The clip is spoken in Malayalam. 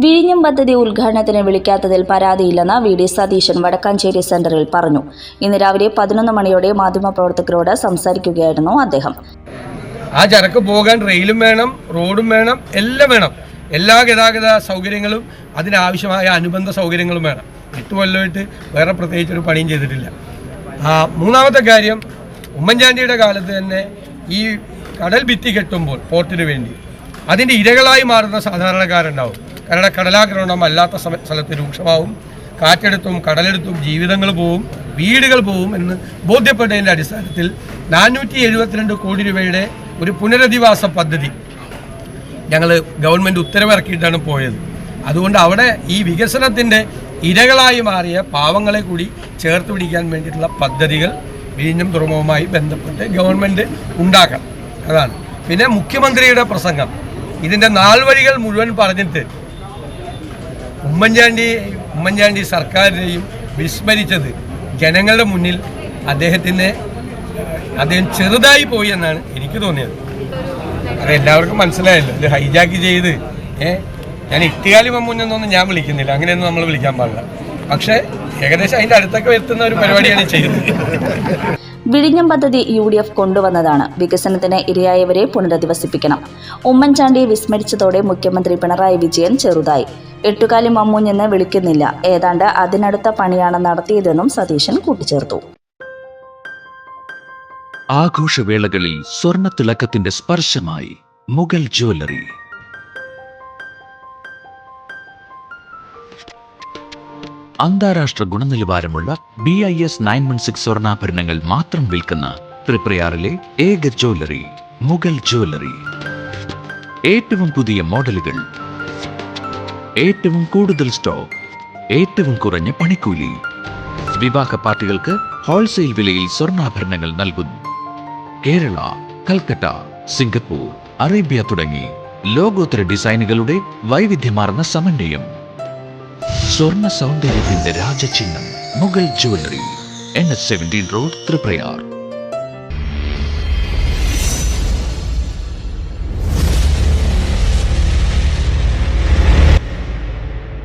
വിഴിഞ്ഞം പദ്ധതി ഉദ്ഘാടനത്തിന് വിളിക്കാത്തതിൽ പരാതിയില്ലെന്ന് വി.ഡി. സതീശൻ വടക്കാഞ്ചേരി സെന്ററിൽ പറഞ്ഞു. ഇന്ന് രാവിലെ 11 മണിയോടെ മാധ്യമപ്രവർത്തകരോട് സംസാരിക്കുകയായിരുന്നു അദ്ദേഹം. ആ ചരക്ക് പോകാൻ റെയിലും വേണം, റോഡും വേണം, എല്ലാം വേണം. എല്ലാ ഗതാഗത സൗകര്യങ്ങളും അതിനാവശ്യമായ അനുബന്ധ സൗകര്യങ്ങളും വേണം. 8 കൊല്ലമായിട്ട് വേറെ പ്രത്യേകിച്ചൊരു പണിയും ചെയ്തിട്ടില്ല. മൂന്നാമത്തെ കാര്യം, ഉമ്മൻചാണ്ടിയുടെ കാലത്ത് തന്നെ ഈ കടൽ ഭിത്തി കെട്ടുമ്പോൾ പോർട്ടിന് വേണ്ടി അതിൻ്റെ ഇരകളായി മാറുന്ന സാധാരണക്കാരുണ്ടാവും. കാരണം കടലാക്രമണം അല്ലാത്ത സ്ഥലത്ത് രൂക്ഷമാവും. കാറ്റെടുത്തും കടലെടുത്തും ജീവിതങ്ങൾ പോവും, വീടുകൾ പോവും എന്ന് ബോധ്യപ്പെട്ടതിൻ്റെ അടിസ്ഥാനത്തിൽ 472 കോടി രൂപയുടെ ഒരു പുനരധിവാസ പദ്ധതി ഞങ്ങൾ ഗവൺമെൻറ് ഉത്തരവിറക്കിയിട്ടാണ് പോയത്. അതുകൊണ്ട് അവിടെ ഈ വികസനത്തിൻ്റെ ഇരകളായി മാറിയ പാവങ്ങളെ കൂടി ചേർത്ത് പിടിക്കാൻ വേണ്ടിയിട്ടുള്ള പദ്ധതികൾ വിഴിഞ്ഞം തുറമുഖവുമായി ബന്ധപ്പെട്ട് ഗവൺമെൻറ് ഉണ്ടാക്കണം. അതാണ്. പിന്നെ മുഖ്യമന്ത്രിയുടെ ഇതിൻ്റെ നാൾവഴികൾ മുഴുവൻ പറഞ്ഞിട്ട് ഉമ്മൻചാണ്ടി സർക്കാരിനെയും വിസ്മരിച്ചത് ജനങ്ങളുടെ മുന്നിൽ അദ്ദേഹം ചെറുതായി പോയി എന്നാണ് എനിക്ക് തോന്നിയത്. അത് എല്ലാവർക്കും മനസ്സിലായല്ലോ. ഇത് ഹൈജാക്ക് ചെയ്ത് ഞാൻ ഇട്ടിയാലി മമ്മൂന്നൊന്നും ഞാൻ വിളിക്കുന്നില്ല, അങ്ങനെയൊന്നും നമ്മൾ വിളിക്കാൻ പാടില്ല. പക്ഷേ ഏകദേശം അതിൻ്റെ അടുത്തൊക്കെ എത്തുന്ന ഒരു പരിപാടിയാണ് ചെയ്തത്. വിഴിഞ്ഞം പദ്ധതി UDF കൊണ്ടുവന്നതാണ്. വികസനത്തിന് ഇരയായവരെ പുനരധിവസിപ്പിക്കണം. ഉമ്മൻചാണ്ടിയെ വിസ്മരിച്ചതോടെ മുഖ്യമന്ത്രി പിണറായി വിജയൻ ചെറുതായി. എട്ടുകാലി മമ്മൂഞ്ഞെന്ന് വിളിക്കുന്നില്ല, ഏതാണ്ട് അതിനടുത്ത പണിയാണ് നടത്തിയതെന്നും സതീശൻ കൂട്ടിച്ചേർത്തു. ആഘോഷവേളകളിൽ സ്വർണ്ണത്തിളക്കത്തിന്റെ സ്പർശമായി മുഗൾ ജ്വല്ലറി. അന്താരാഷ്ട്ര ഗുണനിലവാരമുള്ള BIS 916 സ്വർണ്ണാഭരണങ്ങൾ മാത്രം വിൽക്കുന്ന തൃപ്രയാറിലെ ഏക ജ്വല്ലറി മുഗൾ ജ്വല്ലറി. ഏറ്റവും പുതിയ മോഡലുകൾ, ഏറ്റവും കൂടുതൽ സ്റ്റോക്ക്, ഏറ്റവും കുറഞ്ഞ പണിക്കൂലി. വിവാഹ പാർട്ടികൾക്ക് ഹോൾസെയിൽ വിലയിൽ സ്വർണ്ണാഭരണങ്ങൾ നൽകുന്നു. കേരള, കൽക്കട്ട, സിംഗപ്പൂർ, അറേബ്യ തുടങ്ങി ലോകോത്തര ഡിസൈനുകളുടെ വൈവിധ്യമാർന്ന സമന്വയം. സ്വർണ്ണ സൗന്ദര്യത്തിന്റെ രാജചിഹ്നം Mughal jewellery, NH 17 road, Triprayar.